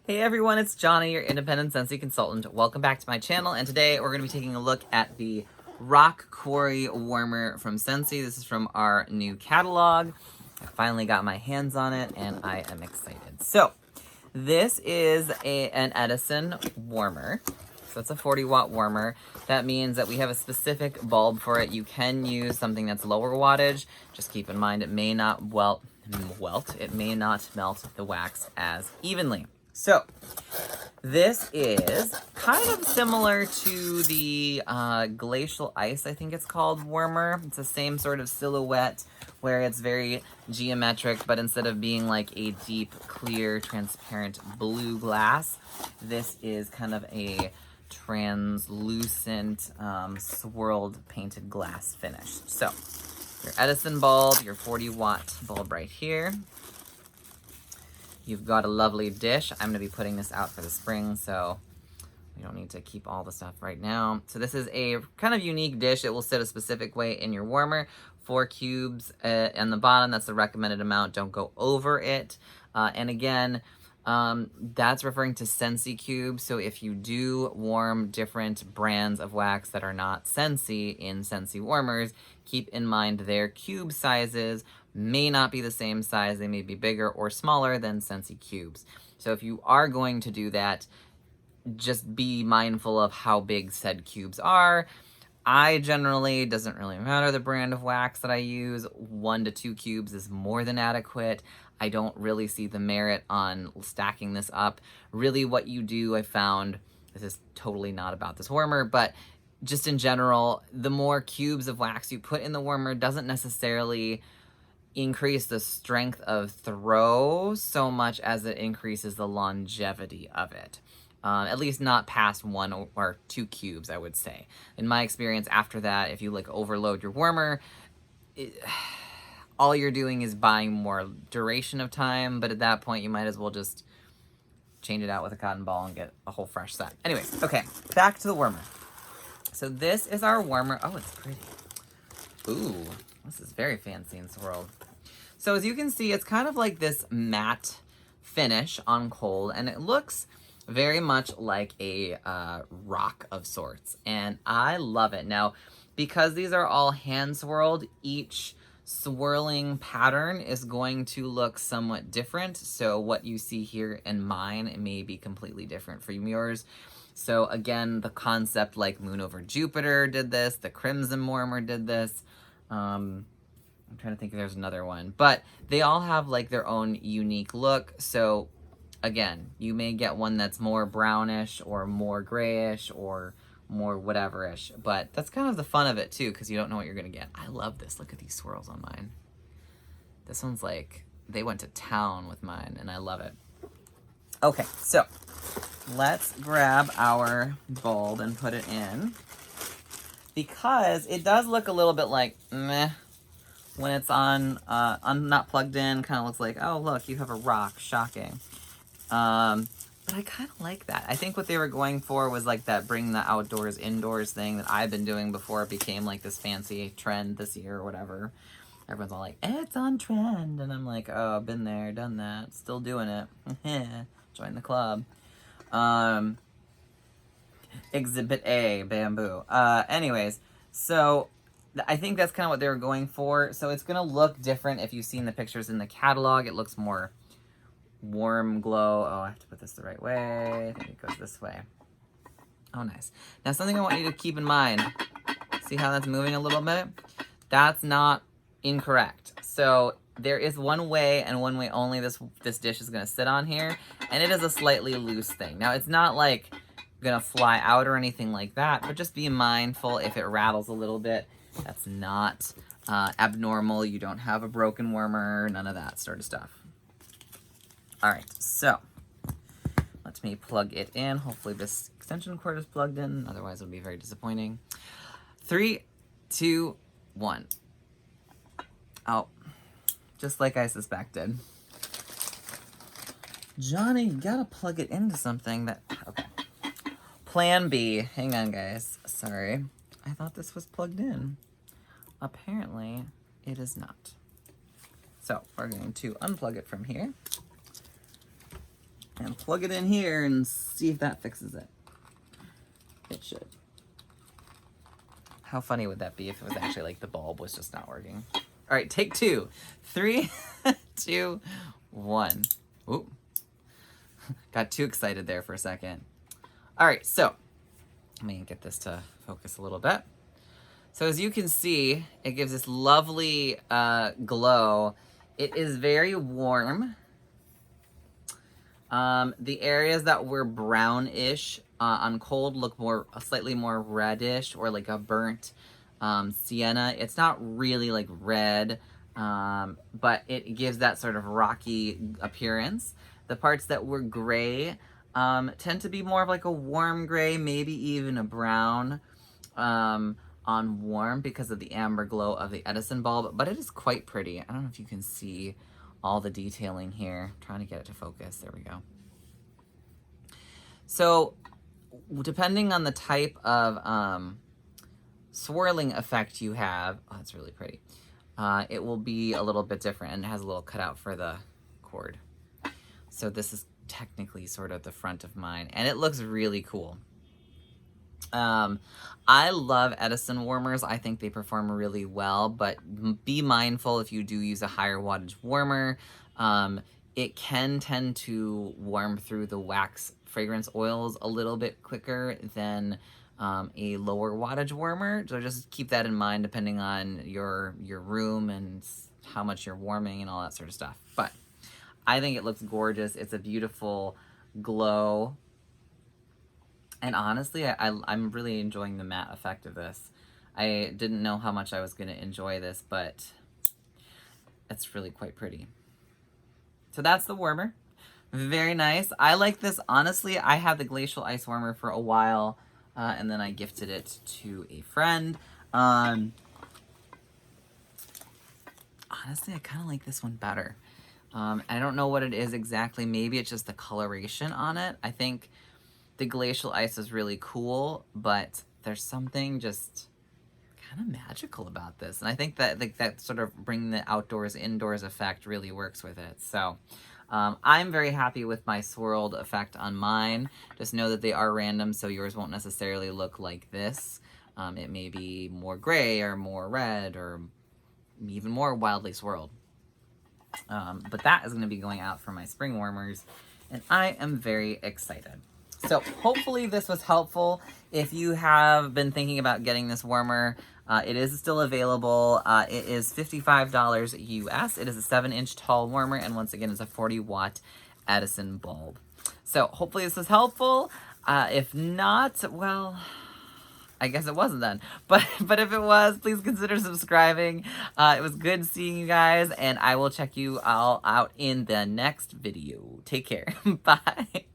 Hey everyone, it's Johnny, your independent Scentsy consultant. Welcome back to my channel, and today we're going to be taking a look at the Rock Quarry warmer from Scentsy. This is from our new catalog. I finally got my hands on it, and I am excited. So, this is an Edison warmer. So it's a 40-watt warmer. That means that we have a specific bulb for it. You can use something that's lower wattage. Just keep in mind it may not it may not melt the wax as evenly. So, this is kind of similar to the Glacial Ice, I think it's called, warmer. It's the same sort of silhouette where it's very geometric, but instead of being like a deep, clear, transparent blue glass, this is kind of a translucent, swirled painted glass finish. So, your Edison bulb, your 40-watt bulb right here. You've got a lovely dish. I'm going to be putting this out for the spring, so we don't need to keep all the stuff right now. So this is a kind of unique dish. It will sit a specific way in your warmer. 4 cubes on the bottom. That's the recommended amount. Don't go over it. And again, that's referring to Scentsy cubes. So if you do warm different brands of wax that are not Scentsy in Scentsy warmers, keep in mind their cube sizes may not be the same size. They may be bigger or smaller than Scentsy cubes. So if you are going to do that, just be mindful of how big said cubes are. I generally, doesn't really matter the brand of wax that I use, 1 to 2 cubes is more than adequate. I don't really see the merit on stacking this up. Really what you do, I found, this is totally not about this warmer, but just in general, the more cubes of wax you put in the warmer doesn't necessarily increase the strength of throw so much as it increases the longevity of it. At least not past 1 or 2 cubes, I would say. In my experience, after that, if you like overload your warmer, all you're doing is buying more duration of time, but at that point you might as well just change it out with a cotton ball and get a whole fresh set. Anyways, okay, back to the warmer. So this is our warmer. Oh, it's pretty. Ooh, this is very fancy and swirled. So as you can see, it's kind of like this matte finish on cold, and it looks very much like a rock of sorts, and I love it. Now, because these are all hand swirled, each swirling pattern is going to look somewhat different. So what you see here in mine, it may be completely different from yours. So again, the concept like Moon Over Jupiter did this, the Crimson Warmer did this. I'm trying to think if there's another one, but they all have like their own unique look. So again, you may get one that's more brownish or more grayish or more whatever-ish, but that's kind of the fun of it too, because you don't know what you're gonna get. I love this. Look at these swirls on mine. This one's like, they went to town with mine, and I love it. Okay, so let's grab our bulb and put it in, because it does look a little bit like meh when it's on not plugged in. Kind of looks like, oh look, you have a rock. Shocking. But I kind of like that. I think what they were going for was like that bring the outdoors indoors thing that I've been doing before it became like this fancy trend this year or whatever. Everyone's all like, it's on trend. And I'm like, oh, been there, done that, still doing it. Join the club. Exhibit A, bamboo. Anyways, so I think that's kind of what they were going for. So it's going to look different if you've seen the pictures in the catalog. It looks more warm glow. Oh, I have to put this the right way. I think it goes this way. Oh, nice. Now, something I want you to keep in mind. See how that's moving a little bit? That's not incorrect. So there is one way and one way only this dish is going to sit on here, and it is a slightly loose thing. Now, it's not like going to fly out or anything like that, but just be mindful if it rattles a little bit. That's not abnormal. You don't have a broken warmer, none of that sort of stuff. All right, so let me plug it in. Hopefully this extension cord is plugged in. Otherwise, it would be very disappointing. 3, 2, 1. Oh, just like I suspected. Johnny, you gotta plug it into something that... Okay. Plan B. Hang on, guys. Sorry. I thought this was plugged in. Apparently, it is not. So, we're going to unplug it from here. and plug it in here and see if that fixes it. It should. How funny would that be if it was actually like the bulb was just not working? All right, take 2. 3, 2, 1. Ooh. Got too excited there for a second. All right, so let me get this to focus a little bit. So as you can see, it gives this lovely glow. It is very warm. The areas that were brownish on cold look slightly more reddish, or like a burnt sienna. It's not really like red, but it gives that sort of rocky appearance. The parts that were gray tend to be more of like a warm gray, maybe even a brown on warm because of the amber glow of the Edison bulb, but it is quite pretty. I don't know if you can see all the detailing here. I'm trying to get it to focus. There we go. So depending on the type of swirling effect you have, oh, that's really pretty. It will be a little bit different, and it has a little cutout for the cord. So this is technically sort of the front of mine, and it looks really cool. I love Edison warmers. I think they perform really well, but be mindful if you do use a higher wattage warmer. It can tend to warm through the wax fragrance oils a little bit quicker than a lower wattage warmer. So just keep that in mind depending on your room and how much you're warming and all that sort of stuff. But I think it looks gorgeous. It's a beautiful glow. And honestly, I'm really enjoying the matte effect of this. I didn't know how much I was going to enjoy this, but it's really quite pretty. So that's the warmer. Very nice. I like this. Honestly, I had the Glacial Ice Warmer for a while, and then I gifted it to a friend. Honestly, I kind of like this one better. I don't know what it is exactly. Maybe it's just the coloration on it. I think the Glacial Ice is really cool, but there's something just kind of magical about this. And I think that that sort of bring the outdoors indoors effect really works with it. So I'm very happy with my swirled effect on mine. Just know that they are random, so yours won't necessarily look like this. It may be more gray or more red or even more wildly swirled. But that is going to be going out for my spring warmers, and I am very excited. So hopefully this was helpful. If you have been thinking about getting this warmer, it is still available. It is $55 US. It is a 7-inch tall warmer, and once again, it's a 40-watt Edison bulb. So hopefully this was helpful. If not, well, I guess it wasn't then. But if it was, please consider subscribing. It was good seeing you guys, and I will check you all out in the next video. Take care. Bye.